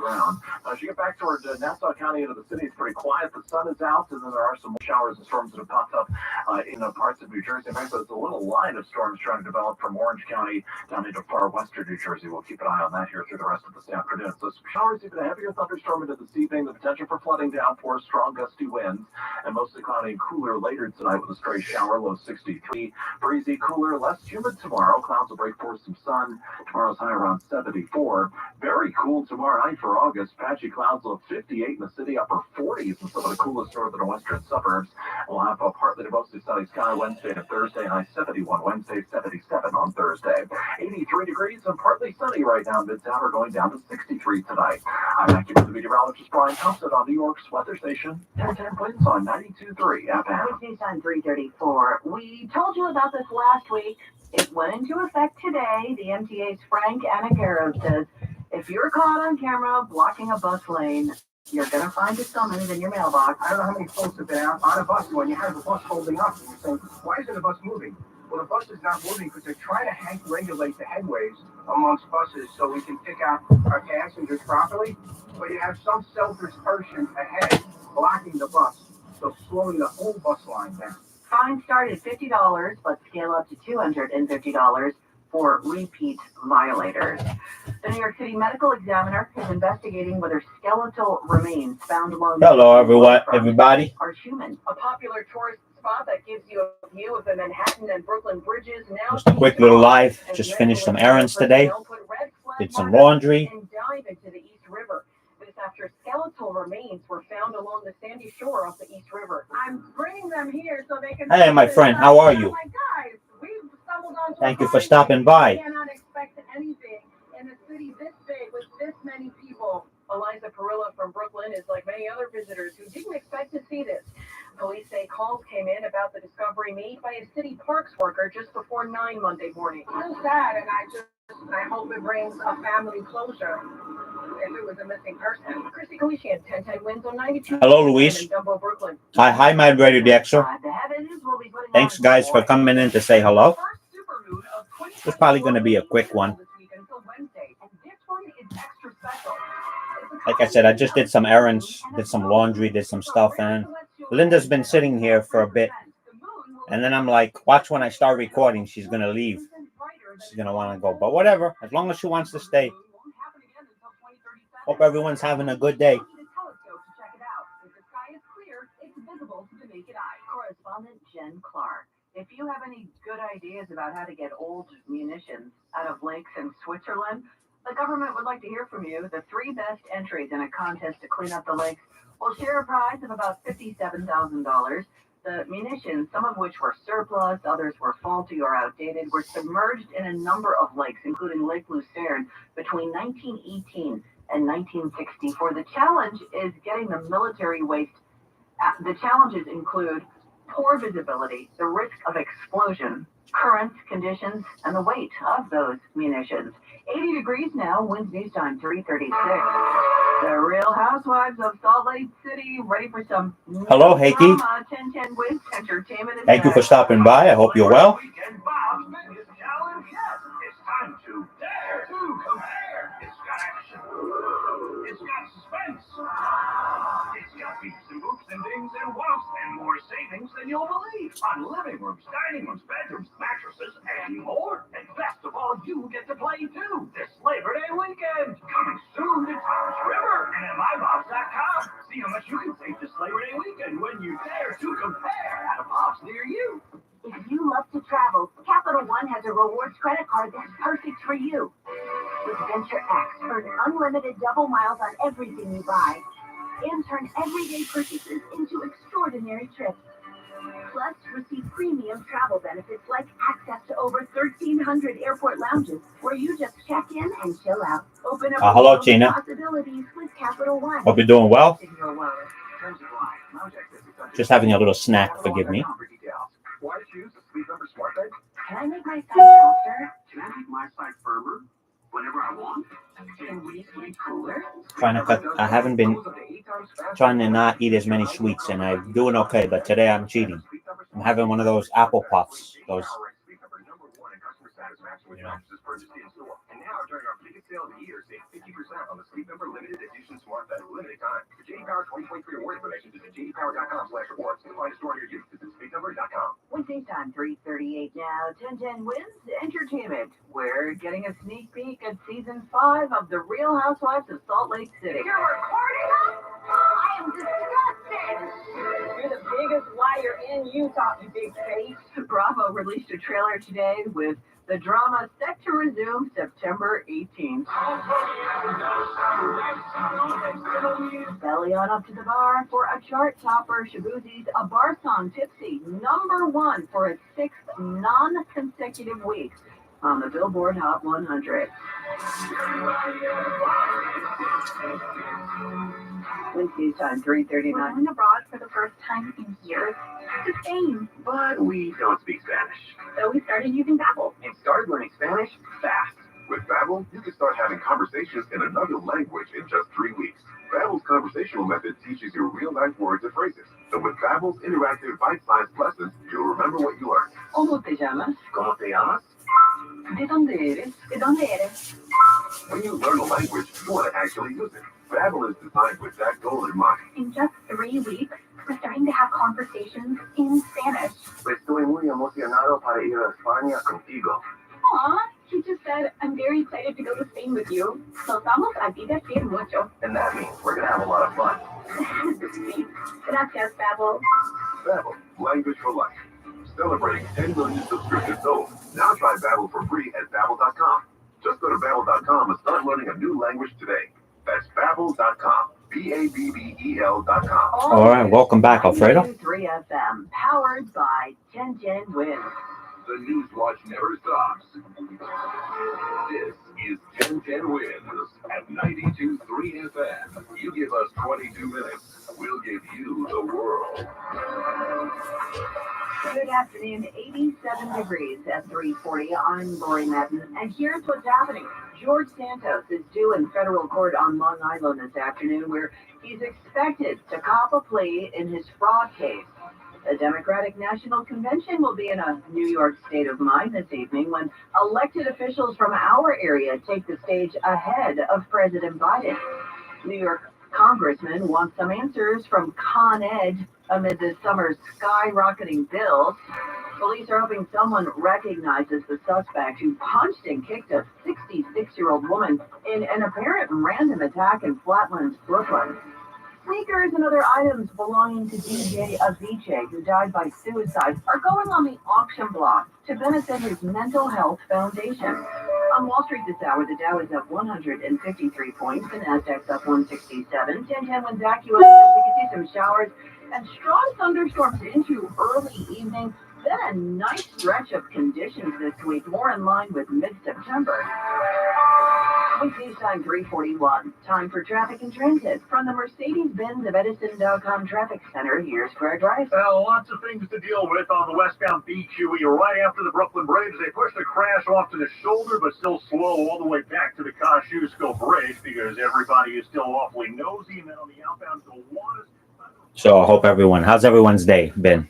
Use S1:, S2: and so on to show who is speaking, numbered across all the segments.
S1: Ground. As you get back toward Nassau County into the city, it's pretty quiet. The sun is out, and then there are some showers and storms that have popped up in parts of New Jersey. In fact, there's a little line of storms trying to develop from Orange County down into far western New Jersey. We'll keep an eye on that here through the rest of this afternoon. So some showers, even a heavier thunderstorm into this evening. The potential for flooding, downpours, strong gusty winds, and mostly cloudy and cooler later tonight with a stray shower. Low 63. Breezy, cooler, less humid tomorrow. Clouds will break forth some sun. Tomorrow's high around 74. Very cool tomorrow night for August. Patchy clouds low 58 in the city, upper 40s in some of the coolest northern and western suburbs. We'll have a partly to mostly sunny sky Wednesday to Thursday, high 71. Wednesday, 77 on Thursday. 83 degrees and partly sunny right now in Midtown. We're going down to 63 tonight. I'm AccuWeather meteorologist Brian Thompson on New York's weather station. 1010 winds on 92.3 FM.
S2: It's news on 334. We told you about this last week. It went into effect today. The MTA's Frank Anacaro says if you're caught on camera blocking a bus lane, you're going to find a summons in your mailbox.
S3: I don't know how many folks have been out on a bus when you have the bus holding up. And you're saying, why isn't the bus moving? Well, the bus is not moving because they're trying to regulate the headways amongst buses so we can pick out our passengers properly. But you have some selfish person ahead blocking the bus, so slowing the whole bus line down.
S2: Fines start at $50, but scale up to $250 for repeat violators. The New York City Medical Examiner is investigating whether skeletal remains found along
S4: Hello, everybody.
S2: are human. A popular tourist spot that gives you a view of the Manhattan and Brooklyn bridges. Now
S4: Just a quick little live. Just finished some errands today. Did some laundry.
S2: And dive into the East River. This after skeletal remains were found along the sandy shore of the East River. I'm bringing them here so they can.
S4: Hey, my friend, how are you? Thank you for stopping by.
S2: I cannot expect anything in a city this big with this many people. Eliza Perilla from Brooklyn is like many other visitors who didn't expect to see this. Police say calls came in about the discovery made by a city parks worker just before 9 Monday morning.
S3: It's sad, and I hope it brings a family closure if it was a missing person.
S2: Chrissy Kalishian, 1010 wins on 92.
S4: Hello, Luis.
S2: Dumbo, Brooklyn.
S4: Hi, my radio Dexter.
S2: The heavens will be putting
S4: Thanks,
S2: on
S4: guys, for coming in to say hello.
S2: first supermoon of 2024
S4: It's probably going to be a quick one.
S2: this week until Wednesday, and this one is extra special.
S4: Like I said, I just did some errands, did some laundry, did some stuff, and Linda's been sitting here for a bit. And then I'm like, watch when I start recording, she's going to leave. She's going to want to go. But whatever, as long as she wants to stay. Hope everyone's having a good day.
S2: Correspondent Jen Clark. If you have any good ideas about how to get old munitions out of lakes in Switzerland, the government would like to hear from you. The 3 best entries in a contest to clean up the lakes will share a prize of about $57,000. The munitions, some of which were surplus, others were faulty or outdated, were submerged in a number of lakes, including Lake Lucerne, between 1918 and 1964. The challenge is getting the military waste. The challenges include poor visibility, the risk of explosion, current conditions, and the weight of those munitions. 80 degrees now, winds news time 336. The Real Housewives of Salt Lake City, ready for some
S4: Hello, Heiki.
S2: 1010 Winds Entertainment.
S4: Thank you for stopping by. I hope you're well.
S1: Weekend Bob's Biggest Challenge. Yes, it's time to dare to compare. It's got action. It's got suspense. It's got beeps and boops and dings and whoops and more savings than you'll believe on living rooms, dining rooms, bedrooms, mattresses, and more. And best of all, you get to play too this Labor Day weekend. Coming soon to Tom's River and at MyBobs.com. See how much you can save this Labor Day weekend when you dare to compare at a Bob's near you.
S2: If you love to travel, Capital One has a rewards credit card that's perfect for you. With Venture X, earn unlimited double miles on everything you buy and turn everyday purchases into extraordinary trips. Plus, receive premium travel benefits like access to over 1,300 airport lounges where you just check in and chill out. Open up
S4: Hello, Tina.
S2: possibilities with Capital One.
S4: Hope you're doing well.
S2: In your wallet.
S4: Just having a little snack, forgive me.
S1: Why choose a Sleep Number Smart Bed?
S2: Can I make my side softer?
S1: Can I make my side firmer whenever I want?
S2: Can we be cooler?
S4: I haven't been trying to not eat as many sweets, and I'm doing okay, but today I'm cheating. I'm having one of those apple puffs. Those, you know.
S3: sale of the year. Save 50% on the Sleep Number limited edition smart bed for limited time. For JD Power 2023 award information, visit jdpower.com/rewards. To find a store near you, visit sleepnumber.com.
S2: Wednesday time, 3:38 now. 1010 Wins Entertainment. We're getting a sneak peek at season 5 of The Real Housewives of Salt Lake City.
S5: You're recording us? I am disgusted. You're the biggest liar in Utah, you big face.
S2: Bravo released a trailer today with the drama set to resume September 18th. Belly on up to the bar for a chart topper. Shabuzi's A Bar Song Tipsy, #1 for its 6th non-consecutive week on the Billboard Hot 100. Wednesday time, 3:39.
S5: Going abroad for the first time in years to Spain.
S3: But we don't speak Spanish.
S5: So we started using Babbel.
S3: And started learning Spanish fast. With Babbel, you can start having conversations in another language in just 3 weeks. Babbel's conversational method teaches you real-life words and phrases. So with Babbel's interactive bite-sized lessons, you'll remember what you learned.
S2: ¿Cómo te llamas?
S3: ¿Cómo te llamas?
S2: ¿De dónde eres?
S5: ¿De dónde eres?
S3: When you learn a language, you want to actually use it. Babbel is designed with that goal in mind.
S5: In just 3 weeks, we're starting to have conversations in Spanish.
S3: Estoy muy emocionado para ir a España contigo.
S5: Aw, he just said, I'm very excited to go to Spain with you. Nos vamos a divertir mucho.
S3: And that means we're going to have a lot of fun.
S5: Sí. Gracias, Babbel.
S3: Babbel, language for life. Celebrating 10 million subscriptions sold. Now try Babbel for free at Babbel.com. Just go to Babbel.com and start learning a new language today. That's Babbel.com. Babbel.com.
S4: All right, welcome back, Alfredo.
S2: 3 FM, powered by 1010 Wins.
S3: The news watch never stops. This is 1010 Wins at 92.3 FM. You give us 22 minutes, we'll give you the world.
S2: Good afternoon, 87 degrees at 3:40. I'm Lori Madden, and here's what's happening. George Santos is due in federal court on Long Island this afternoon, where he's expected to cop a plea in his fraud case. The Democratic National Convention will be in a New York state of mind this evening when elected officials from our area take the stage ahead of President Biden. New York congressmen want some answers from Con Ed amid this summer's skyrocketing bills. Police are hoping someone recognizes the suspect who punched and kicked a 66-year-old woman in an apparent random attack in Flatlands, Brooklyn. Sneakers and other items belonging to DJ Avicii, who died by suicide, are going on the auction block to benefit his mental health foundation. On Wall Street this hour, the Dow is up 153 points, the Nasdaq's up 167. 1010 Wins AccuWeather says we can see some showers and strong thunderstorms into early evening. Then a nice stretch of conditions this week, more in line with mid-September. Weekday time 3:41. Time for traffic and transit. From the Mercedes-Benz of Edison.com Traffic Center, here's Greg Rice.
S1: Well, lots of things to deal with on the westbound BQE. Right after the Brooklyn Bridge, they pushed the crash off to the shoulder, but still slow all the way back to the Kosciuszko Bridge because everybody is still awfully nosy. And then on the outbound to Gowanus.
S4: So I hope how's everyone's day been?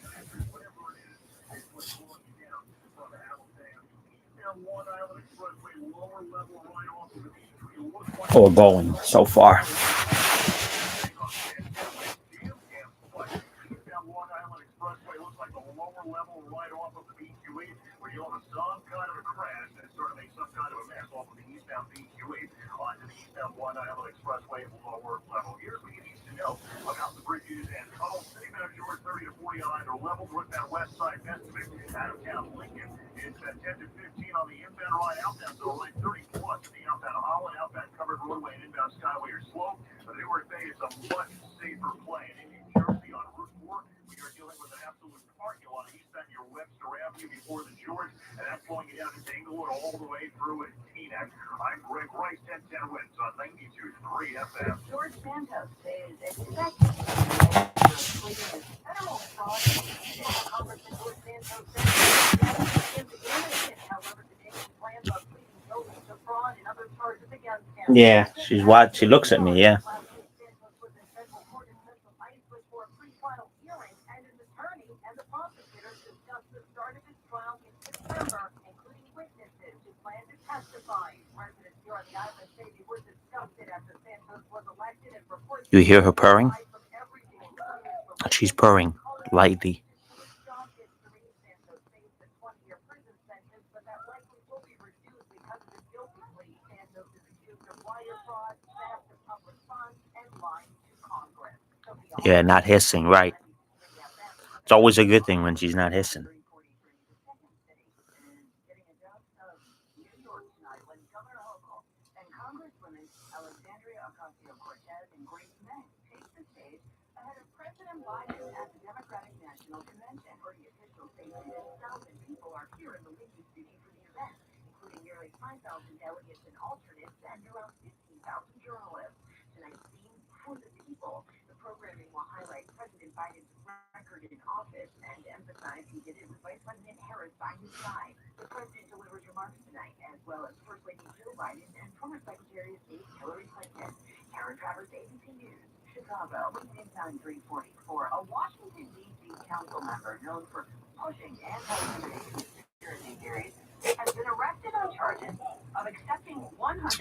S4: Or going so far.
S1: Expressway lower level. Here's what you need to know about the bridges and tunnels. City Manager 30 to 40 on either level. Northbound west side, estimate out of town Lincoln. It's at 10 to 15 on the inbound ride. Outbound so like 30 plus in the outbound Holland. Outbound covered roadway and inbound Skyway are slow. But Newark Bay is a much safer play. And in New Jersey on Route 4, we are dealing with an absolute parking lot eastbound near Webster Avenue before the George. And that's flowing you down to Englewood all the way through at Teaneck. I'm Greg Rice, 1010 Wins on 92.3 FM.
S2: George Santos is expected to plead his federal fraud case. Congressman George Santos said he is innocent. However, today he plans on pleading guilty to fraud and other charges against him.
S4: Yeah, she looks at me, yeah.
S2: Santos was in federal court in Central Islip for a pre-trial hearing, and his attorney and the prosecutors discussed the start of his trial in September, including witnesses who plan to testify. President
S4: You hear her purring? She's purring lightly. Yeah, not hissing, right. It's always a good thing when she's not hissing.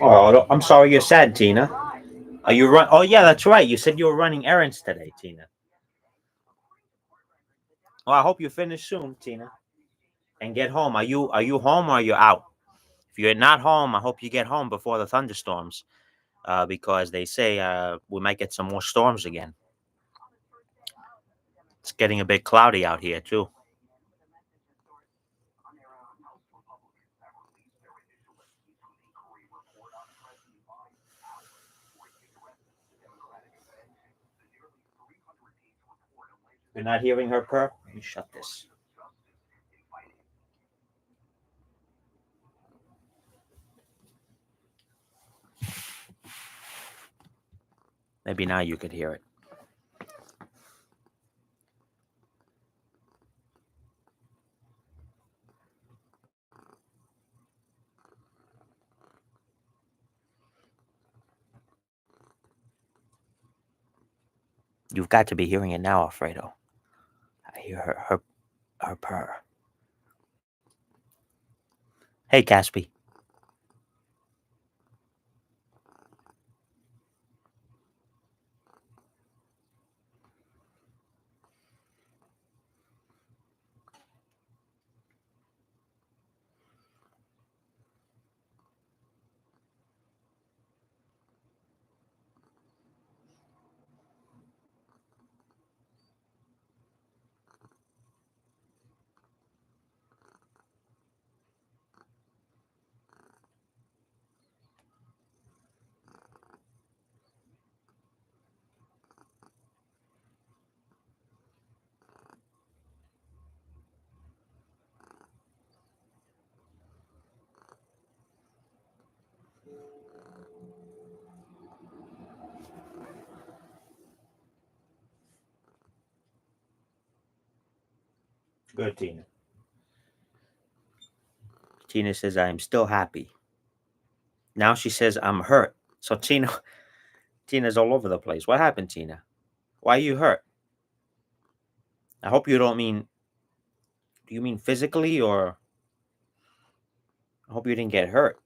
S4: Oh, I'm sorry you're sad, Tina. Are you run? Oh yeah, that's right. You said you were running errands today, Tina. Well, I hope you finish soon, Tina, and get home. Are you home or are you out? If you're not home, I hope you get home before the thunderstorms, because they say we might get some more storms again. It's getting a bit cloudy out here too. You're not hearing her purr? Let me shut this. Maybe now you could hear it. You've got to be hearing it now, Alfredo. I hear her purr. Hey, Caspi. Good, Tina. Tina says, I am still happy. Now she says, I'm hurt. So Tina's all over the place. What happened, Tina? Why are you hurt? I hope you don't mean, do you mean physically, or I hope you didn't get hurt?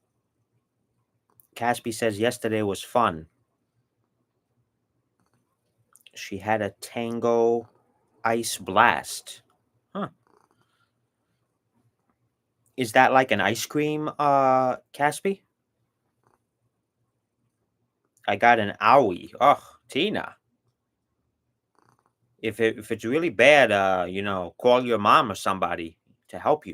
S4: Caspi says yesterday was fun. She had a Tango Ice Blast. Huh. Is that like an ice cream, Caspi? I got an owie. Ugh, Tina. If it's really bad, call your mom or somebody to help you.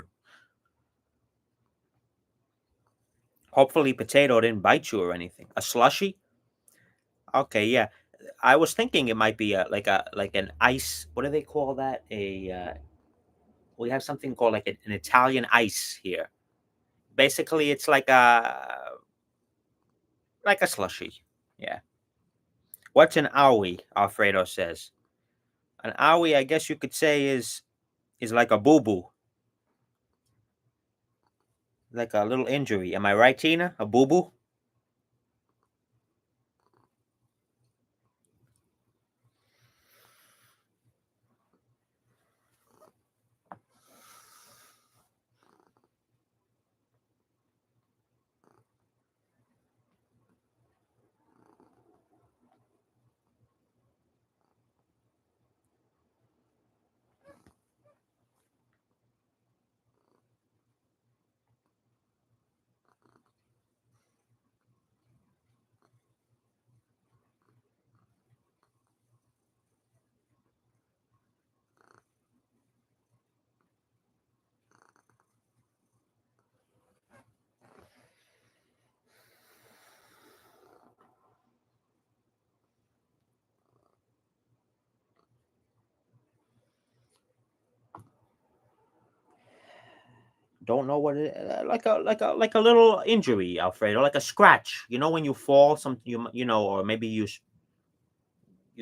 S4: Hopefully, Potato didn't bite you or anything. A slushy? Okay, yeah. I was thinking it might be like an ice. What do they call that? We have something called like an Italian ice here. Basically, it's like a slushy. Yeah. What's an owie? Alfredo says. An owie, I guess you could say, is like a boo boo, like a little injury. Am I right, Tina? A boo boo? don't know what it like a little injury, Alfredo, like a scratch. You know when you fall, you know, or maybe you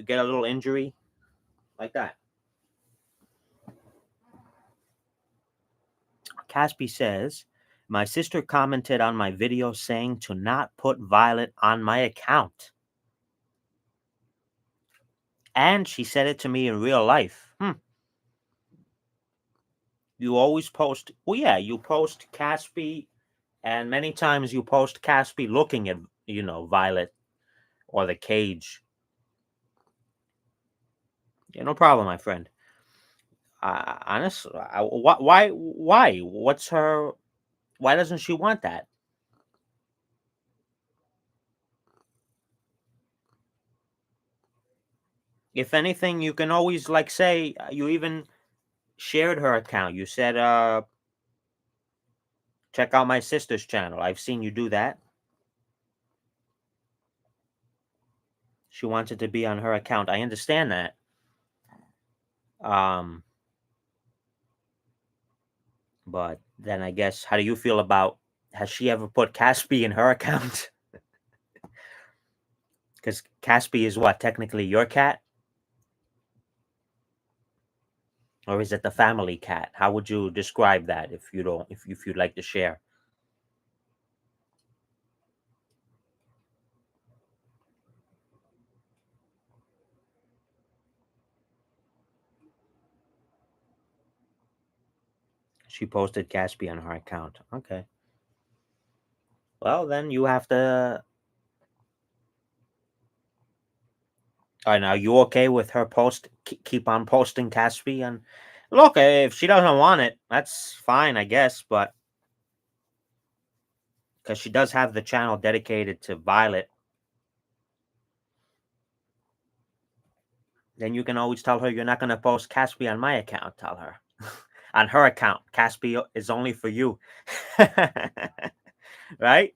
S4: get a little injury like that. Caspi says, my sister commented on my video saying to not put Violet on my account. And she said it to me in real life. You always post, well, yeah, you post Caspi, and many times you post Caspi looking at, you know, Violet or the cage. Yeah, no problem, my friend. Honestly, why? What's her? Why doesn't she want that? If anything, you can always like say you even shared her account. You said, check out my sister's channel. I've seen you do that. She wanted to be on her account. I understand that. But then I guess, how do you feel about, has she ever put Caspi in her account? Because Caspi is what, technically your cat? Or is it the family cat? How would you describe that if you don't, if you'd like to share? She posted Caspi on her account. Okay. Well, then you have to. All right, now you okay with her keep on posting Caspi? And look, if she doesn't want it, that's fine, I guess. But because she does have the channel dedicated to Violet, then you can always tell her you're not going to post Caspi on my account. Tell her on her account, Caspi is only for you, right?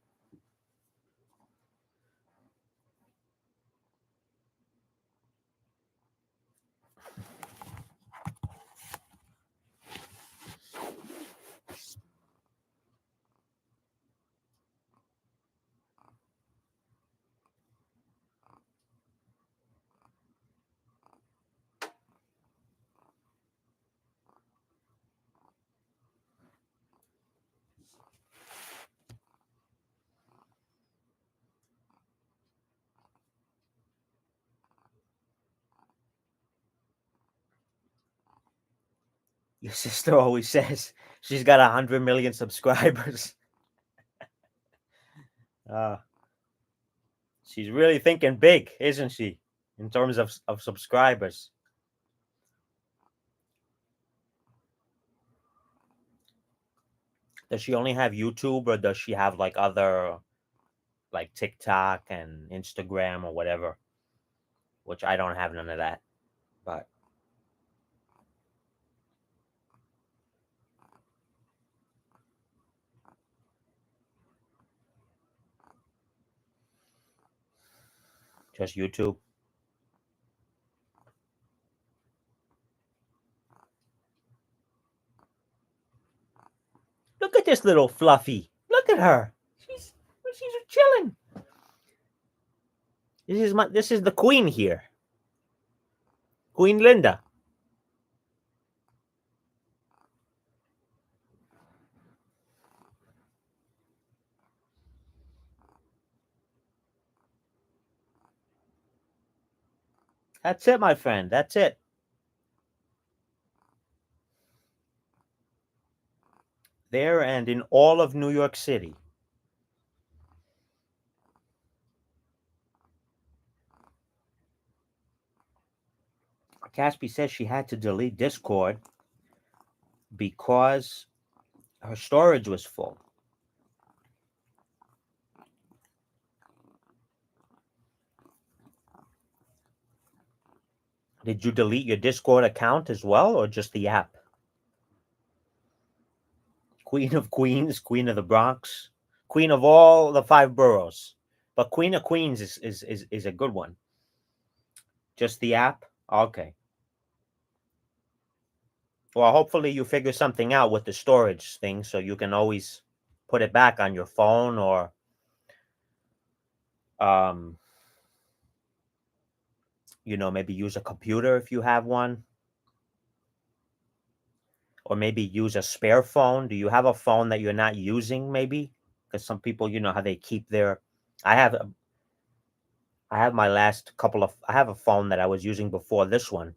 S4: Your sister always says she's got 100 million subscribers. She's really thinking big, isn't she? In terms of subscribers. Does she only have YouTube, or does she have like other, like TikTok and Instagram or whatever? Which I don't have none of that. But just YouTube. Look at this little Fluffy. Look at her. She's chilling. This is the queen here. Queen Linda. That's it, my friend. That's it. There and in all of New York City. Caspi says she had to delete Discord because her storage was full. Did you delete your Discord account as well, or just the app? Queen of Queens, Queen of the Bronx, Queen of all the 5 boroughs. But Queen of Queens is a good one. Just the app? Okay. Well, hopefully you figure something out with the storage thing so you can always put it back on your phone or maybe use a computer if you have one, or maybe use a spare phone. Do you have a phone that you're not using maybe? Because some people, how they keep their I have my last couple of I have a phone that I was using before this one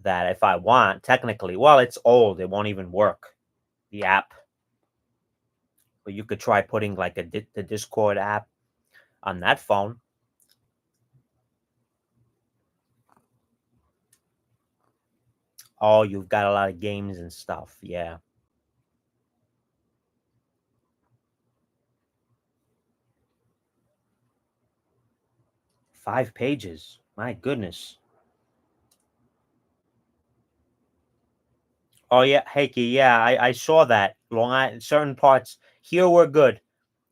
S4: that if I want, technically, well, it's old, it won't even work, the app. But you could try putting like the Discord app on that phone. Oh, you've got a lot of games and stuff. Yeah. Five pages. My goodness. Oh yeah, Heike. Yeah, I saw that. Long Island, certain parts here were good.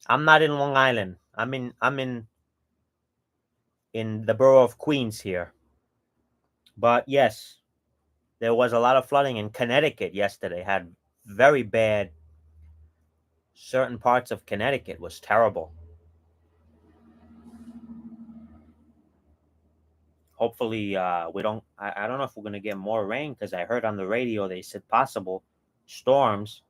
S4: I'm not in Long Island. I'm in the borough of Queens here. But yes, there was a lot of flooding in Connecticut yesterday. Had very bad. Certain parts of Connecticut was terrible. Hopefully, we don't. I don't know if we're gonna get more rain because I heard on the radio they said possible storms.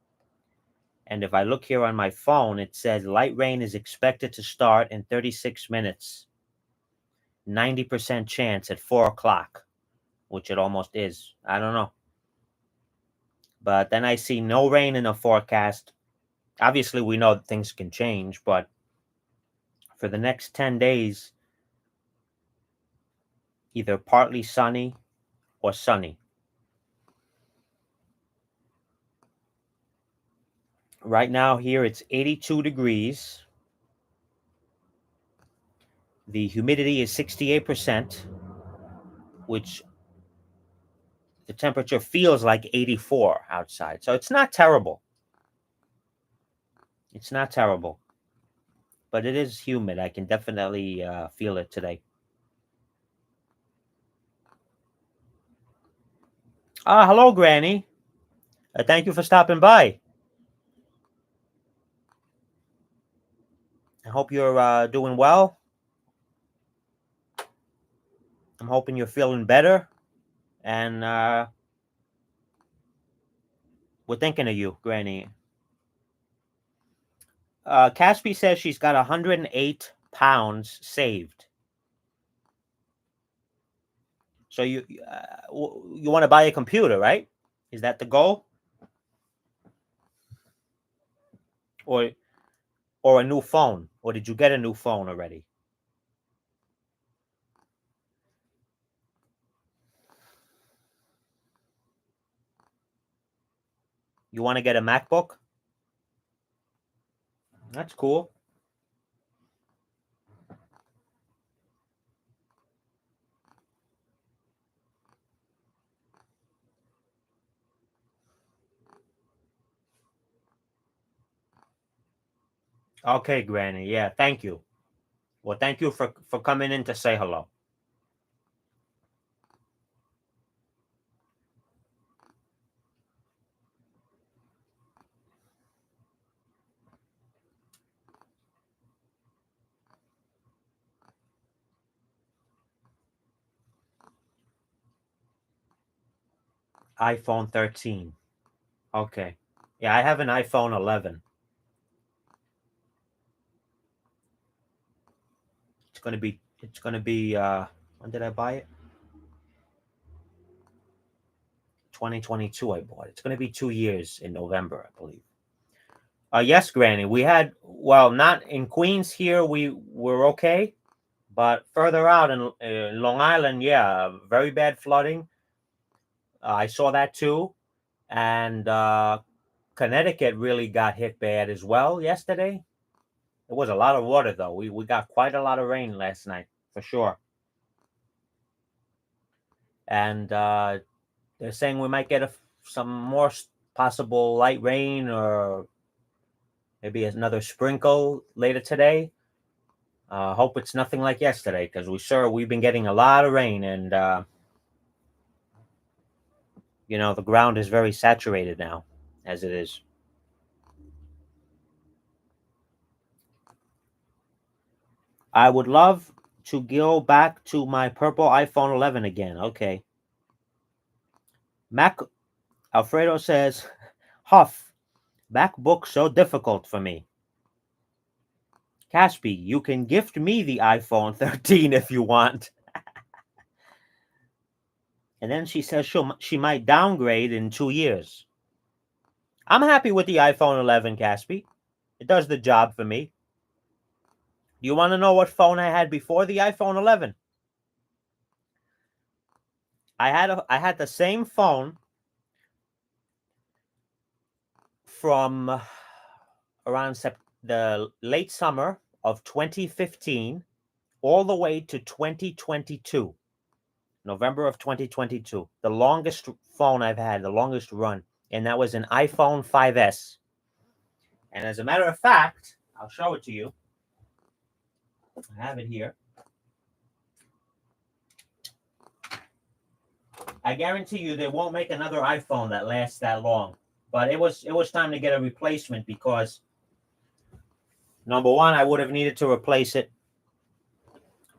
S4: And if I look here on my phone, it says light rain is expected to start in 36 minutes. 90% chance at 4 o'clock, which it almost is. I don't know. But then I see no rain in the forecast. Obviously, we know that things can change, but for the next 10 days, either partly sunny or sunny. Right now, here it's 82 degrees. The humidity is 68%, which the temperature feels like 84 outside. So it's not terrible. It's not terrible. But it is humid. I can definitely feel it today. Hello, Granny. Thank you for stopping by. I hope you're doing well. I'm hoping you're feeling better. And we're thinking of you, Granny. Caspi says she's got 108 pounds saved. So you want to buy a computer, right? Is that the goal? Or a new phone? Or did you get a new phone already? You want to get a MacBook? That's cool. Okay, Granny. Yeah, thank you. Well, thank you for coming in to say hello. iPhone 13. Okay. Yeah, I have an iPhone 11. It's gonna be when did I buy it? 2022 I bought it. It's gonna be 2 years in November, I believe. Yes, Granny. We had, well, not in Queens here, we were okay, but further out in Long Island, yeah, very bad flooding. I saw that too. And Connecticut really got hit bad as well yesterday. It was a lot of water, though. We got quite a lot of rain last night, for sure. And they're saying we might get some more possible light rain or maybe another sprinkle later today. Hope it's nothing like yesterday because we've been getting a lot of rain, and You know, the ground is very saturated now, as it is. I would love to go back to my purple iPhone 11 again. Okay. Mac Alfredo says, Huff, MacBook so difficult for me. Caspi, you can gift me the iPhone 13 if you want. And then she says she might downgrade in 2 years. I'm happy with the iPhone 11, Caspi. It does the job for me. Do you want to know what phone I had before the iPhone 11? I had the same phone from around the late summer of 2015 all the way to 2022, November of 2022. The longest phone I've had, the longest run, and that was an iPhone 5S. And as a matter of fact, I'll show it to you. I have it here. I guarantee you they won't make another iPhone that lasts that long. But it was time to get a replacement because number one, I would have needed to replace it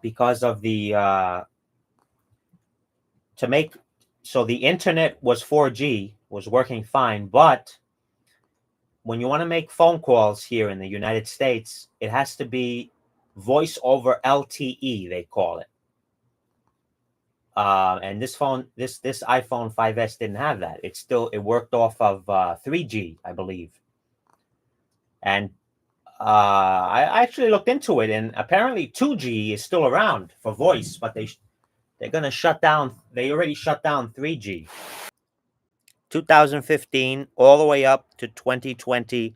S4: because of the so the internet was 4G, was working fine, but when you want to make phone calls here in the United States, it has to be voice over LTE, they call it. And this iPhone 5S didn't have that. It worked off of 3G, I believe. And I actually looked into it, and apparently 2G is still around for voice, but they're gonna shut down. They already shut down 3G. 2015 all the way up to 2022.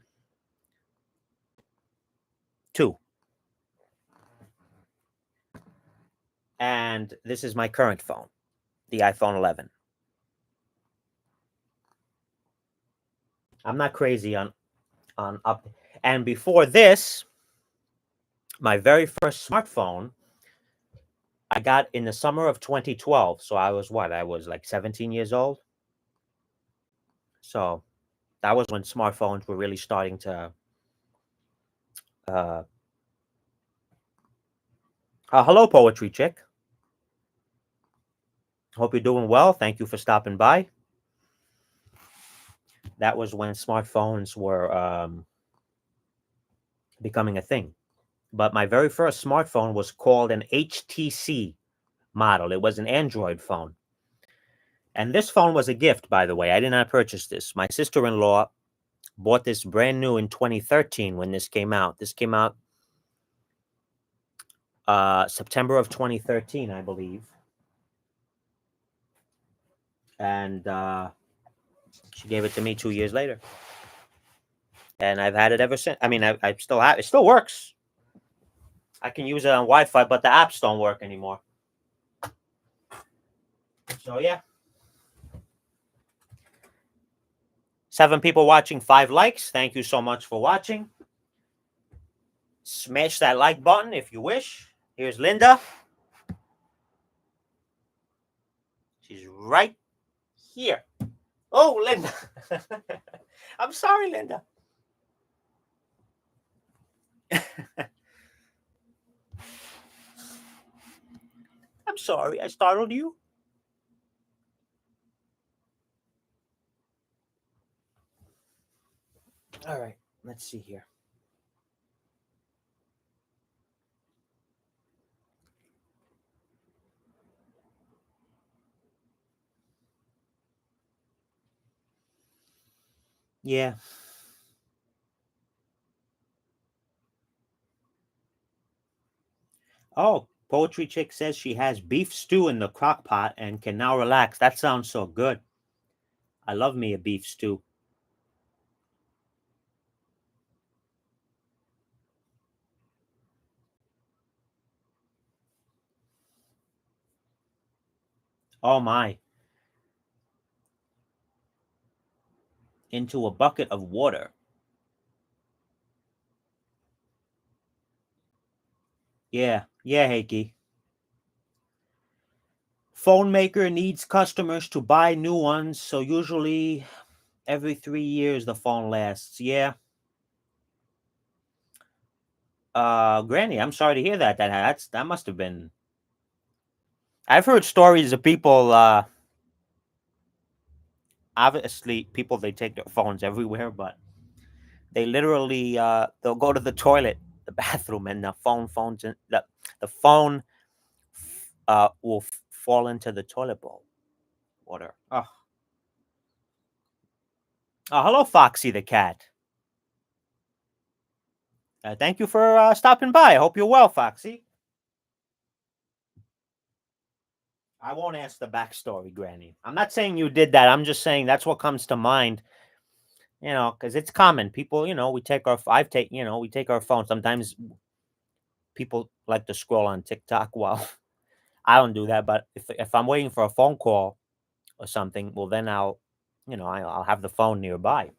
S4: And this is my current phone, the iPhone 11. I'm not crazy on up. And before this, my very first smartphone I got in the summer of 2012. So I was what? I was like 17 years old. So that was when smartphones were really starting to hello, Poetry Chick. Hope you're doing well. Thank you for stopping by. That was when smartphones were becoming a thing. But my very first smartphone was called an HTC model. It was an Android phone. And this phone was a gift, by the way. I did not purchase this. My sister-in-law bought this brand new in 2013 when this came out. This came out September of 2013, I believe. And she gave it to me 2 years later. And I've had it ever since. I mean, I still have it. It still works. I can use it on Wi-Fi, but the apps don't work anymore. So, yeah. 7 people watching, 5 likes. Thank you so much for watching. Smash that like button if you wish. Here's Linda. She's right here. Oh, Linda. I'm sorry, Linda. I'm sorry. I startled you. All right. Let's see here. Yeah. Oh, Poetry Chick says she has beef stew in the crock pot and can now relax. That sounds so good. I love me a beef stew. Oh my. Into a bucket of water. Yeah. Yeah, Heiki. phone maker needs customers to buy new ones, so usually every 3 years the phone lasts. Yeah. Granny, I'm sorry to hear that. That must have been. I've heard stories of people. Obviously, people they take their phones everywhere, but they literally they'll go to the toilet, the bathroom, and the phones in the phone will fall into the toilet bowl water. Oh, hello, Foxy the cat. Thank you for stopping by. I hope you're well, Foxy. I won't ask the backstory, Granny. I'm not saying you did that. I'm just saying that's what comes to mind. You know, because it's common. People, we take our. We take our phone. Sometimes people like to scroll on TikTok. Well, I don't do that. But if I'm waiting for a phone call or something, well, then I'll have the phone nearby.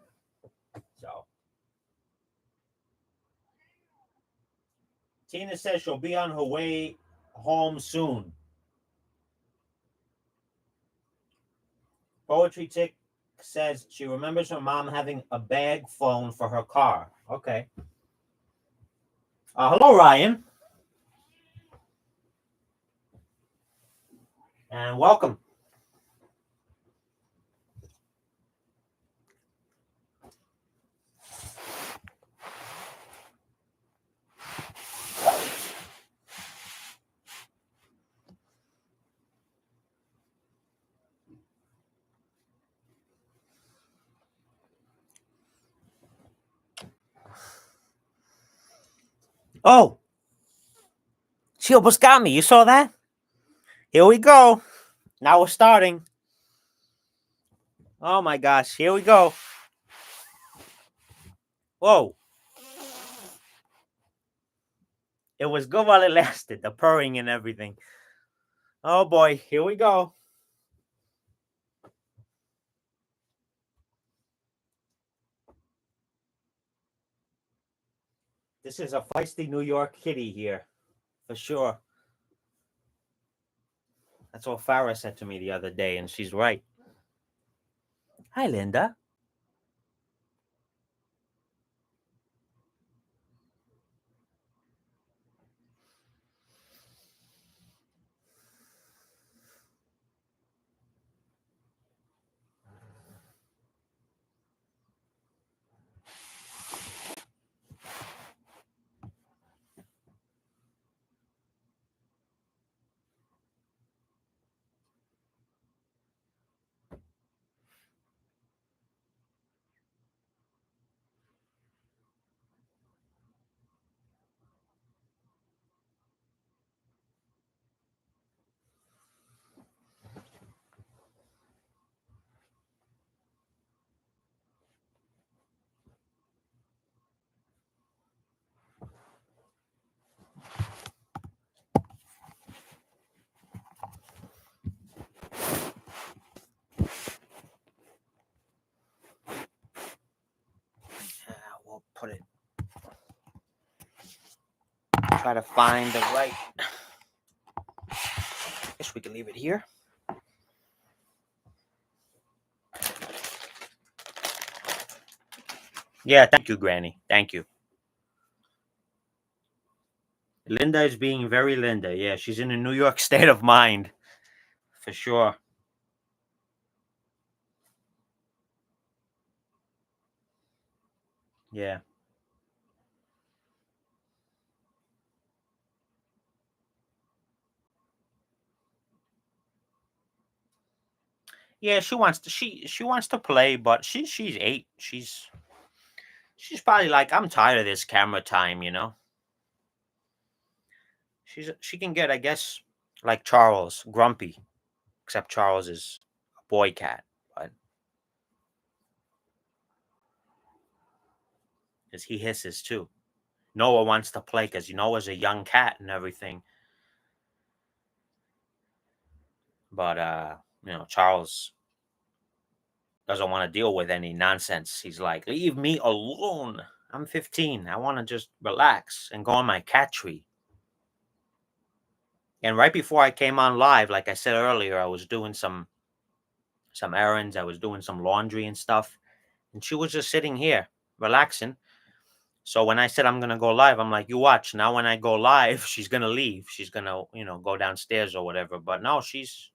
S4: So Tina says she'll be on her way home soon. Poetry Tick says she remembers her mom having a bag phone for her car. Okay. Hello, Ryan. And welcome. Oh, she almost got me. You saw that? Here we go. Now we're starting. Oh my gosh, here we go. Whoa. It was good while it lasted, the purring and everything. Oh boy, here we go. This is a feisty New York kitty here, for sure. That's what Farah said to me the other day, and she's right. Hi, Linda. We'll put it. Try to find the right. I guess we can leave it here. Yeah, thank you, Granny. Thank you. Linda is being very Linda. Yeah, she's in a New York state of mind. For sure. Yeah. Yeah, she wants to play, but she's 8. She's probably like, I'm tired of this camera time, She can get, I guess, like Charles, grumpy, except Charles is a boy cat, but because he hisses too. Noah wants to play because Noah's a young cat and everything. But Charles doesn't want to deal with any nonsense. He's like, leave me alone. I'm 15. I want to just relax and go on my cat tree. And right before I came on live, like I said earlier, I was doing some errands. I was doing some laundry and stuff. And she was just sitting here, relaxing. So when I said I'm gonna go live, I'm like, you watch. Now when I go live, she's gonna leave. She's gonna, go downstairs or whatever. But no, she's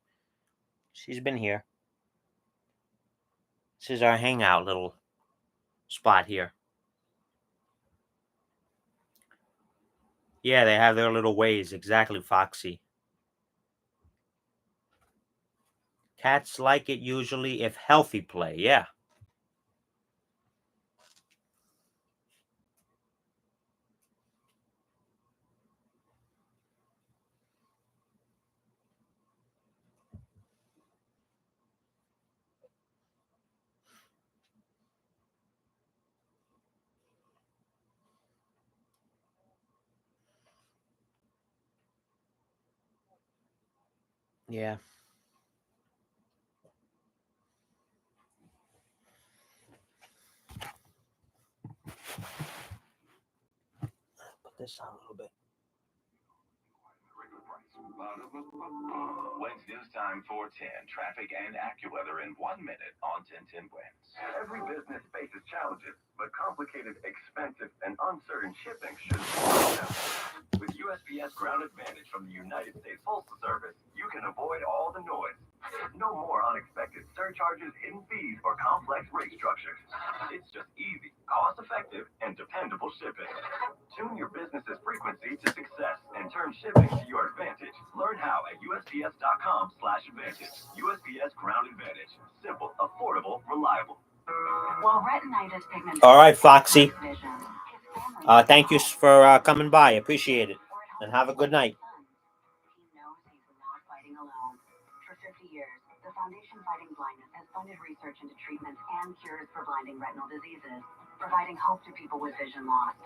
S4: been here. This is our hangout little spot here. Yeah, they have their little ways. Exactly, Foxy. Cats like it usually if healthy play. Yeah. Yeah. Put this on a little bit.
S1: When's news time 410. Traffic and AccuWeather in 1 minute on 1010 Wins. Every business faces challenges, but complicated, expensive, and uncertain shipping should be them. With USPS Ground Advantage from the United States Postal Service, you can avoid all the noise. No more unexpected surcharges, hidden fees, or complex rate structures. It's just easy, cost-effective, and dependable shipping. Tune your business's frequency to success and turn shipping to your advantage. Learn how at USPS.com/advantage. USPS Ground Advantage. Simple, affordable, reliable.
S2: While retinitis pigmentosa.
S4: All right, Foxy. Thank you for coming by. Appreciate it. And have a good night.
S2: He knows he's not fighting alone. For 50 years, the Foundation Fighting Blindness has funded research into treatments and cures for blinding retinal diseases, providing hope to people with vision loss.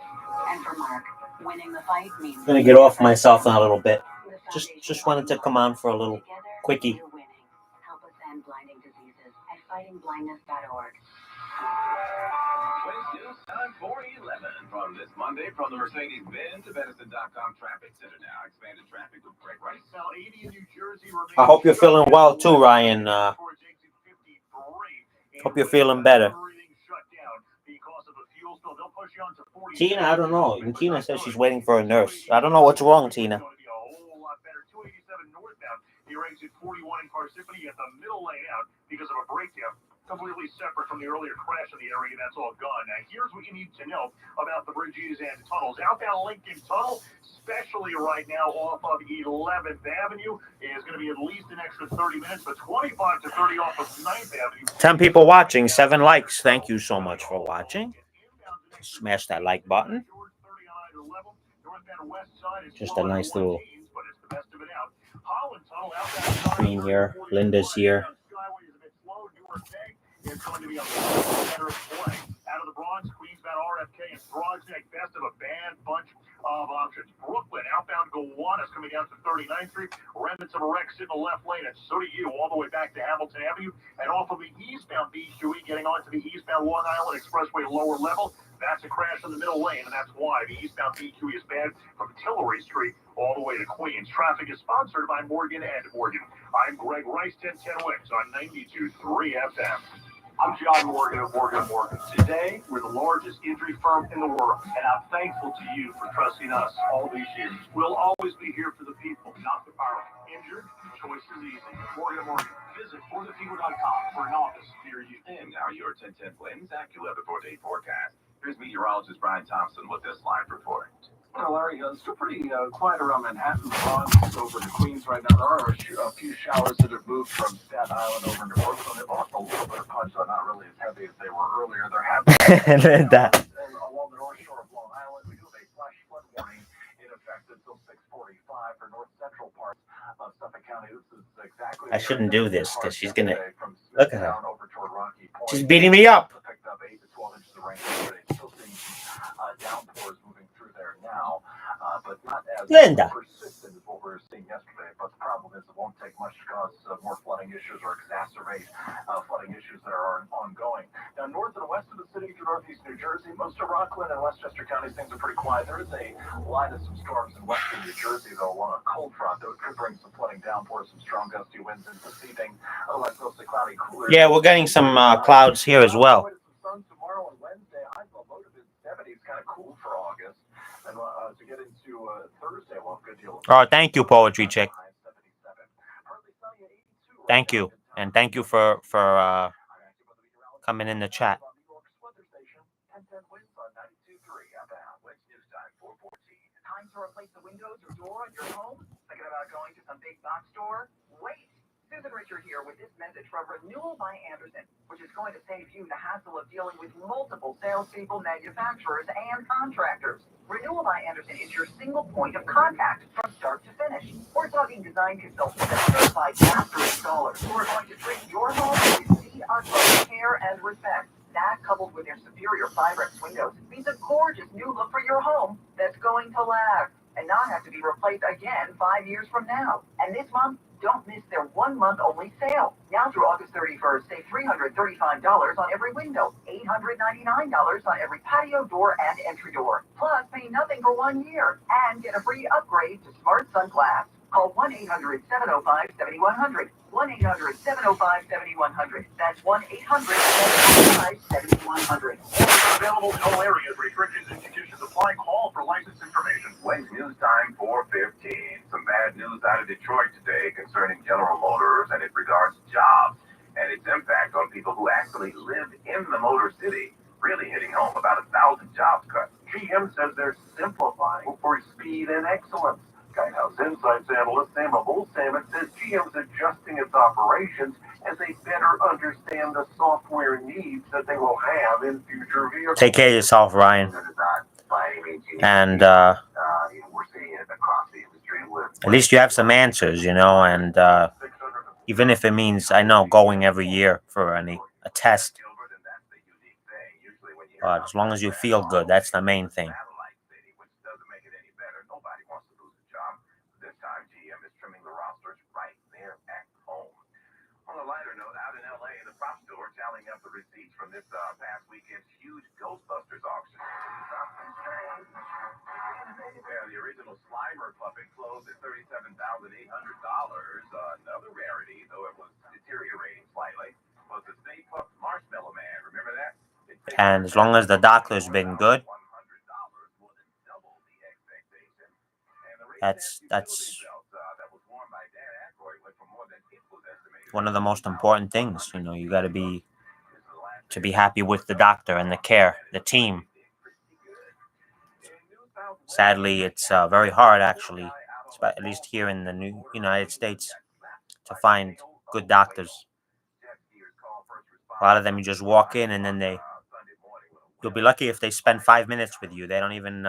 S2: And for Mark, winning the fight means...
S4: I'm going to get off myself in a little bit. Just wanted to come on for a little quickie.
S2: Help us end blinding diseases at fightingblindness.org.
S1: News time 411 from this Monday from the Mercedes-Benz to Edison.com Traffic Center now. Expanded traffic with Greg Rice. Now 80 in New Jersey.
S4: I hope you're feeling well too, Ryan. Hope you're feeling better. Tina, I don't know. And Tina says she's waiting for a nurse. I don't know what's wrong, Tina.
S1: He ranks at 41 in Parsippany at the middle lane out because of a breakdown. Completely separate from the earlier crash in the area. That's all gone. Now, here's what you need to know about the bridges and tunnels. Outbound Lincoln Tunnel, especially right now off of 11th Avenue, is going to be at least an extra 30 minutes, but 25 to 30 off of 9th Avenue.
S4: 10 people watching, 7 likes. Thank you so much for watching. Smash that like button. Just a nice little screen here. Linda's here.
S1: It's going to be a better play. Out of the Bronx, Queensbound, RFK, and Prospect, best of a bad bunch of options. Brooklyn, outbound Gowanus coming down to 39th Street. Remnants of a wreck sit in the left lane, and so do you, all the way back to Hamilton Avenue. And off of the eastbound B2E, getting onto the eastbound Long Island Expressway lower level. That's a crash in the middle lane, and that's why the eastbound B2E is bad from Tillery Street all the way to Queens. Traffic is sponsored by Morgan & Morgan. I'm Greg Rice, 1010 Wins on 92.3 FM. I'm John Morgan of Morgan & Morgan. Today, we're the largest injury firm in the world, and I'm thankful to you for trusting us all these years. We'll always be here for the people, not the powerful. Injured? Choice is easy. Morgan & Morgan. Visit forthepeople.com for an office near you. And now your 1010 Wins AccuWeather 4-day forecast. Here's meteorologist Brian Thompson with this live report.
S6: Well, Larry, it's still pretty quiet around Manhattan, Bronx, over to Queens right now. There are a few showers that have moved from Staten Island over into Brooklyn. They've lost a little bit of punch, so not really as heavy as they were earlier. There have been
S4: that.
S6: Along the north shore of Long Island, we do have a flash flood warning in effect until 6:45 for north central parts of Suffolk County. This is exactly.
S4: I shouldn't do this because she's gonna
S6: look
S4: at her.
S6: Over toward Rocky Point.
S4: She's beating me up.
S6: Picked up 8 to 12 inches of rain yesterday. Still seeing downpours moving through there now, but not as
S4: Linda.
S6: persistent as what what we were seeing yesterday. But the problem is it won't take much to cause more flooding issues or exacerbate flooding issues that are ongoing. Now, north and west of the city to northeast New Jersey, most of Rockland and Westchester counties, things are pretty quiet. There is a line of some storms in western New Jersey, though, along a cold front that could bring some flooding downpours, some strong gusty winds into this evening. Otherwise, mostly cloudy, cooler.
S4: Yeah, we're getting some clouds here as well.
S6: Sun tomorrow and Wednesday, high of low to mid-70s, kind of cool for August. And to get into Thursday, we'll have a good deal of
S4: Oh, thank you, Poetry Chick. Thank you, and thank you for coming in the chat.
S2: Time to replace the windows or door on your home? Thinking about going to some big box store? Wait! Susan Richard here with this message from Renewal by Anderson, which is going to save you the hassle of dealing with multiple salespeople, manufacturers, and contractors. Renewal by Anderson is your single point of contact from start to finish. We're talking design consultants and certified master installers who are going to treat your home with the utmost care and respect. That, coupled with their superior Firex windows, means a gorgeous new look for your home that's going to last and not have to be replaced again 5 years from now. And this month, don't miss their 1 month only sale. Now through August 31st, save $335 on every window, $899 on every patio door and entry door. Plus, pay nothing for 1 year and get a free upgrade to Smart Sunglass. Call 1-800-705-7100. 1-800-705-7100. That's 1-800-705-7100.
S1: Available in all areas. Restrictions and conditions apply. Call for license information.
S7: Wednesday news time 4:15. Some bad news out of Detroit today concerning General Motors and it regards jobs and its impact on people who actually live in the Motor City. Really hitting home, about 1,000 jobs cut.
S1: GM says they're simplifying for speed and excellence. Guidehouse Insights analyst Sam Bullsammon says GM's adjusting its operations as they better understand the software needs that they will have in future vehicles.
S4: Take care of yourself, Ryan. And
S7: We're seeing it across the industry with
S4: at least you have some answers, you know, and even if it means, I know, going every year for a test. But as long as you feel good, that's the main thing.
S7: Receipts from this past weekend's huge Ghostbusters auction. Yeah, the original Slimer puppet closed at $37,800. Another rarity, though it was deteriorating slightly, was the Stay Puft Marshmallow Man. Remember that?
S4: And as long as the doctor's been good, that's one of the most important things. You know, you got to be happy with the doctor and the care, the team. Sadly, it's very hard, actually, at least here in the United States, to find good doctors. A lot of them, you just walk in and then you'll be lucky if they spend 5 minutes with you. They don't even,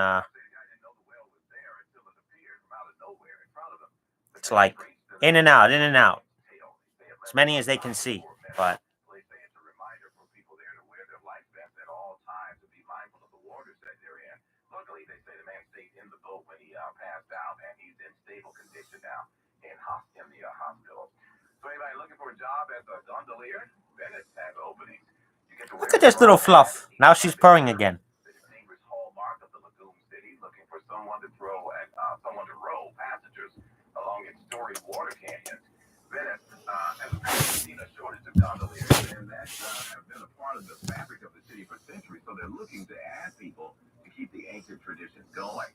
S4: it's like in and out, as many as they can see, but look at this little fluff. Now she's purring again.
S7: Someone to row passengers along its storied water canyons. Venice has seen a shortage of gondoliers, and that have been a part of the fabric of the city for centuries. So they're looking to add people to keep the ancient traditions going.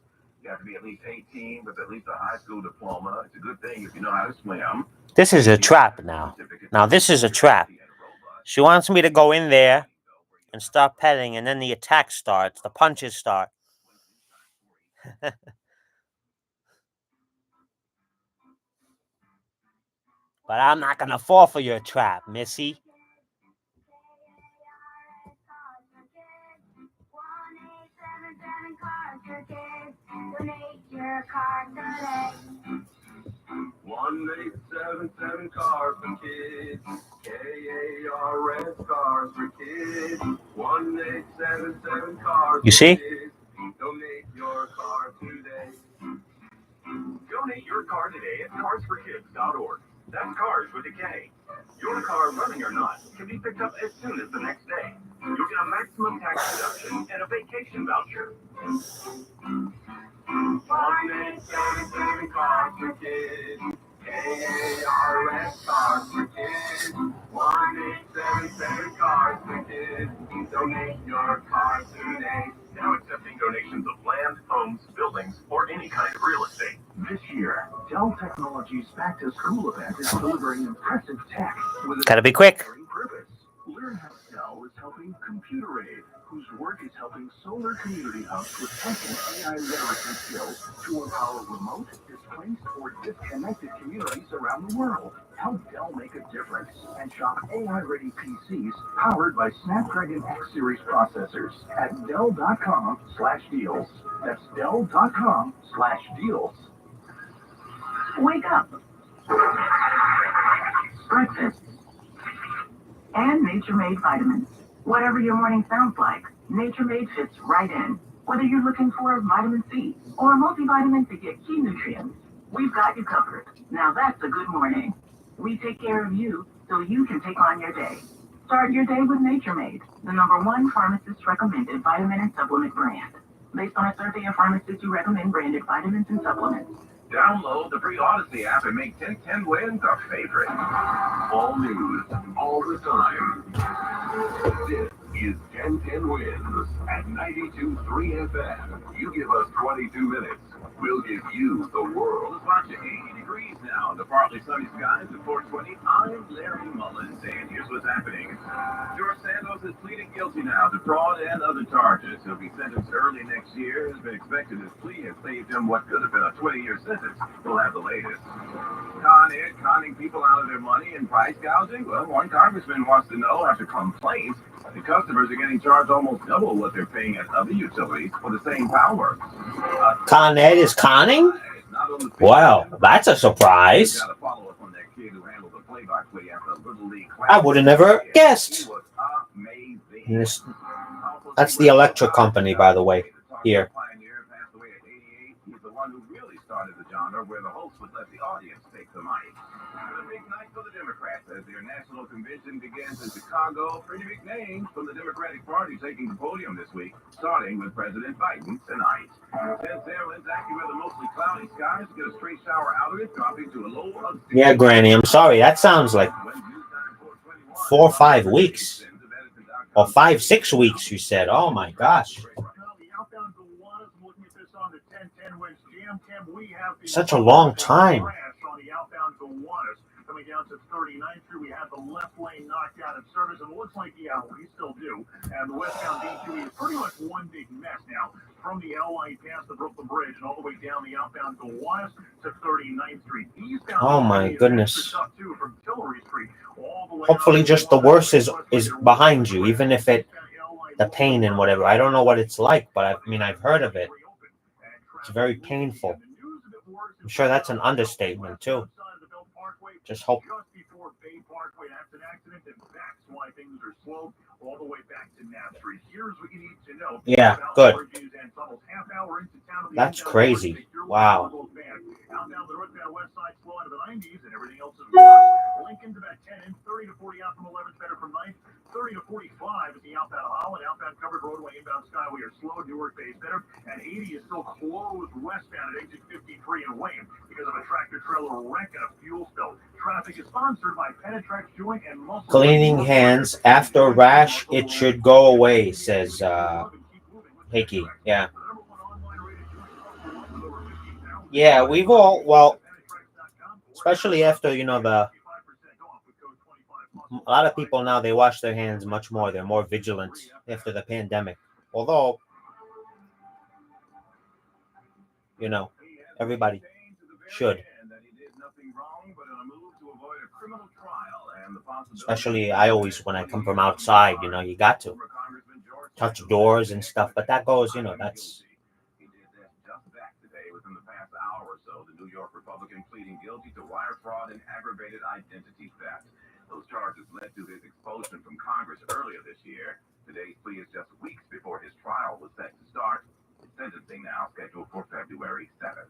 S7: You have to be at least 18 with at least a high school diploma. It's a good thing if you know how to swim.
S4: This is a trap now. Now this is a trap. She wants me to go in there and start petting, and then the attack starts. The punches start. But I'm not going to fall for your trap, Missy.
S8: Donate your car today.
S3: 1877 cars for kids. KARS cars for kids. 1877 cars.
S4: You see?
S3: Donate your car today.
S1: Donate your car today.
S7: It's carsforkids.org. That's cars with a K. Your car, running or not, can be picked up as soon as the next day. You'll get a maximum tax deduction and a vacation voucher.
S8: 1-877 Cars for Kids. KARS Cars for Kids. 1-877 Cars for Kids. Donate your car today.
S7: Now accepting donations of land, homes, buildings, or any kind of real estate.
S1: This year, Dell Technologies' Back to School event is delivering impressive tech with a
S4: Gotta be quick.
S1: purpose. Learn how Dell is helping Computer Aid, whose work is helping solar community hubs with tech and AI literacy skills to empower remote, displaced, or disconnected communities around the world. Help Dell make a difference and shop AI-ready PCs powered by Snapdragon X Series processors at Dell.com/deals. That's Dell.com/deals.
S2: Wake up. Breakfast. And Nature Made vitamins. Whatever your morning sounds like, Nature Made fits right in. Whether you're looking for vitamin C or a multivitamin to get key nutrients, we've got you covered. Now that's a good morning. We take care of you so you can take on your day. Start your day with Nature Made, the #1 pharmacist recommended vitamin and supplement brand. Based on a survey of pharmacists who recommend branded vitamins and supplements.
S7: Download the free Odyssey app and make 1010 Wins a favorite. All news, all the time. This is 1010 Wins at 92.3 FM. You give us 22 minutes, we'll give you the world. It's about to 80 degrees now. The partly sunny skies at 420. I'm Larry Mullins, and here's what's happening. George Santos is pleading guilty now to fraud and other charges. He'll be sentenced early next year. Has been expected his plea has saved him what could have been a 20-year sentence. We'll have the latest. Con Ed conning people out of their money and price gouging? Well, one congressman wants to know after complaints the customers are getting charged almost double what they're paying at other utilities for the same power.
S4: Con Ed is conning? Wow, that's a surprise.
S7: Got a follow-up on that kid who handled the play-by-play after a Little League class.
S4: I would have never guessed.
S7: He was amazing.
S4: Yes. That's the electric company, by the way, here.
S7: Pioneer passed away at 88. He's the one who really started the genre where the host would let the audience take the mic. It's a big night for the Democrats as their national convention begins in Chicago. Pretty big names from the Democratic Party taking the podium this week, starting with President Biden tonight. Since Airlines AccuWeather mostly cloudy skies, get a straight shower out of it, dropping to a low of 60.
S4: Yeah, Granny, I'm sorry. That sounds like 4 or 5 weeks. Or 5, 6 weeks, you said. Oh, my gosh. Such a long time.
S6: Coming down to 39th Street, we have the left lane knocked out of service, and it looks like we still do. And the westbound D2 is pretty much one big mess now. From the L line past the Brooklyn Bridge and all the way down the outbound Gowanus to 39th Street. Eastbound
S4: Oh my goodness.
S6: too, from Tillery Street all the way
S4: Hopefully just the worst is behind you, even if the pain and whatever. I don't know what it's like, but I've heard of it. It's very painful. I'm sure that's an understatement too. Just hope.
S6: Just before Bay Parkway, that's an accident, and that's why things are slow all the way back to Knapp Street. Here's what you need to know.
S4: Yeah, good.
S6: Half hour into town,
S4: That's crazy. Wow.
S6: Outbound the northbound west side slow out of the 90s, and everything else is worse. Lincoln's about 10 in, 30 to 40 out from 11's better from 9th, 30 to 45 at the outbound Holland, outbound covered roadway, inbound Skyway are slow. Newark Bay is better, and 80 is still closed westbound at exit 53 in Wayne because of a tractor trailer wreck and a fuel spill. Traffic is sponsored by Penetrex Joint and Muscle.
S4: Cleaning hands after rash, it should go away, says Hickey. Yeah. Yeah, we've all, well, especially after, a lot of people now, they wash their hands much more. They're more vigilant after the pandemic. Although, everybody should. Especially, when I come from outside, you got to touch doors and stuff. But that goes, that's.
S7: The New York Republican pleading guilty to wire fraud and aggravated identity theft. Those charges led to his expulsion from Congress earlier this year. Today's plea is just weeks before his trial was set to start. His sentencing now scheduled for February 7th.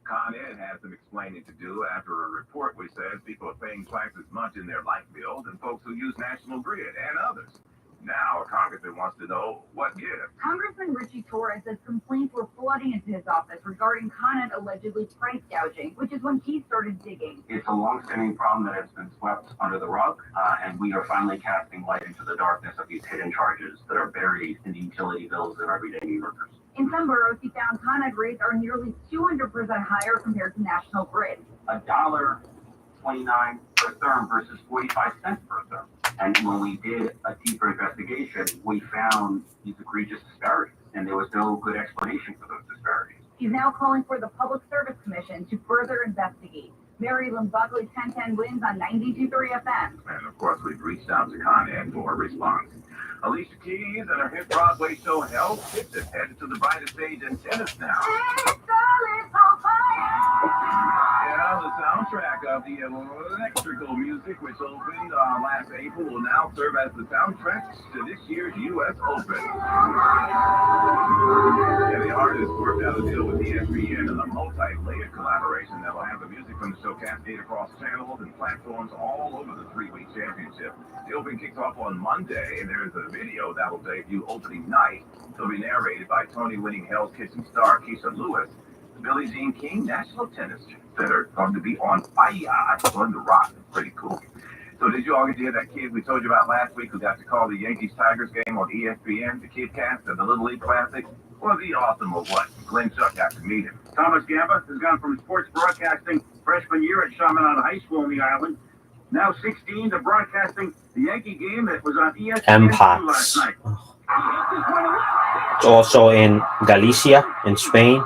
S7: Con Ed has some explaining to do after a report which says people are paying twice as much in their light bill than folks who use National Grid and others. Now, a congressman wants to know what gives.
S5: Congressman Richie Torres says complaints were flooding into his office regarding Con Ed allegedly price gouging, which is when he started digging.
S9: It's a long-standing problem that has been swept under the rug, and we are finally casting light into the darkness of these hidden charges that are buried in the utility bills of everyday New Yorkers.
S5: In some boroughs, he found Con Ed rates are nearly 200% higher compared to National Grid.
S9: $1.29 per therm versus 45 cents per therm. And when we did a deeper investigation, we found these egregious disparities, and there was no good explanation for those disparities.
S5: He's now calling for the Public Service Commission to further investigate. Mary Lynn Buckley, 1010 wins on 92.3 FM.
S7: And of course, we've reached out to Con Ed for a response. Alicia Keys and her hit Broadway show Hell's Kitchen headed to the brightest stage in tennis now. Yeah, the soundtrack of the electrical music, which opened last April, will now serve as the soundtrack to this year's U.S. Open. Yeah, the artist worked out a deal with ESPN and a multi-layered collaboration that will have the music from the show cascade across channels and platforms all over the three-week championship. The Open kicks off on Monday, and there is a video that will debut opening night. It'll be narrated by Tony-winning Hell's Kitchen star Keisha Lewis. The Billie Jean King National Tennis Center going to be on fire. It's going to rock. It's pretty cool. So did you all get to hear that kid we told you about last week who got to call the Yankees-Tigers game on ESPN, the Kid Cast of the Little League Classic? Was he awesome or what? Glenn Chuck got to meet him.
S10: Thomas Gamba has gone from sports broadcasting freshman year at Chaminade High School on the island, now 16, to broadcasting the Yankee game that was on ESPN last night.
S4: It's also in Galicia, in Spain.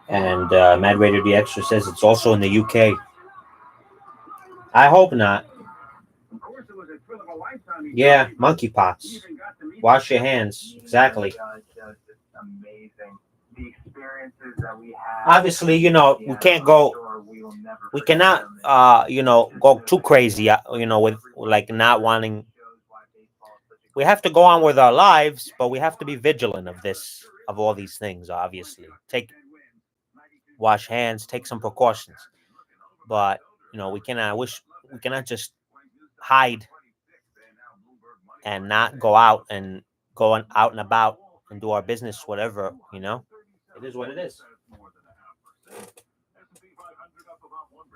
S4: And Mad Raider the Extra says it's also in the UK. I hope not. Yeah, monkeypox. Wash your hands. Exactly.
S3: Amazing. The experiences that we have.
S4: Obviously, you know, we can't go. We cannot, go too crazy. With like not wanting. We have to go on with our lives, but we have to be vigilant of all these things. Obviously, wash hands, take some precautions. But we cannot just hide and not go out and about and do our business, whatever, It is what it is.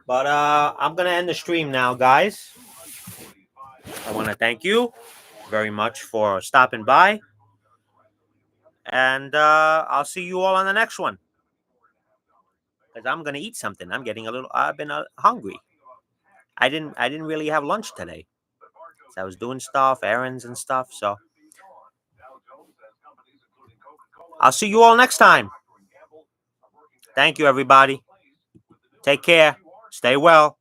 S4: But I'm going to end the stream now, guys. I want to thank you very much for stopping by. And I'll see you all on the next one. Because I'm going to eat something. I've been hungry. I didn't really have lunch today. So I was doing stuff, errands and stuff. So I'll see you all next time. Thank you, everybody. Take care. Stay well.